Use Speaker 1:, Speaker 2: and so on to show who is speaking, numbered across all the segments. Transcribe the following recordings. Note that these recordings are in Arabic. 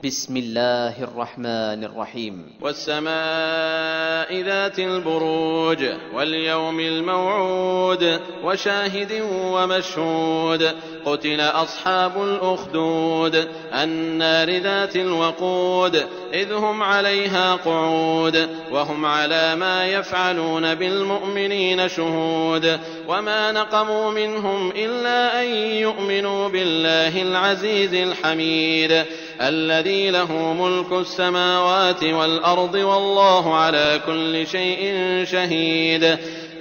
Speaker 1: بسم الله الرحمن الرحيم.
Speaker 2: والسماء ذات البروج واليوم الموعود وشاهد ومشهود قتل أصحاب الأخدود النار ذات الوقود إذ هم عليها قعود وهم على ما يفعلون بالمؤمنين شهود وما نقموا منهم إلا أن يؤمنوا بالله العزيز الحميد الذي له ملك السماوات والأرض والله على كل شيء شهيد.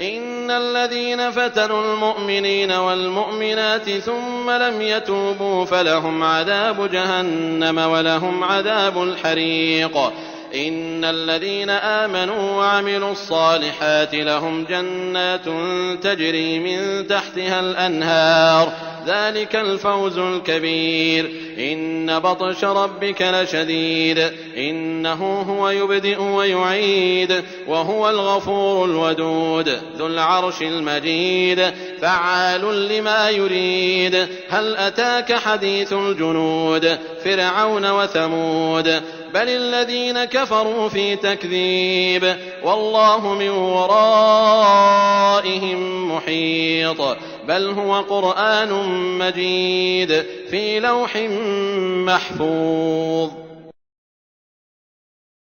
Speaker 2: إن الذين فتنوا المؤمنين والمؤمنات ثم لم يتوبوا فلهم عذاب جهنم ولهم عذاب الحريق. إن الذين آمنوا وعملوا الصالحات لهم جنات تجري من تحتها الأنهار ذلك الفوز الكبير. إن بطش ربك لشديد إنه هو يبدئ ويعيد وهو الغفور الودود ذو العرش المجيد فعال لما يريد. هل أتاك حديث الجنود فرعون وثمود بل الذين كفروا في تكذيب والله من ورائهم محيط بل هو قرآن مجيد في لوح محفوظ.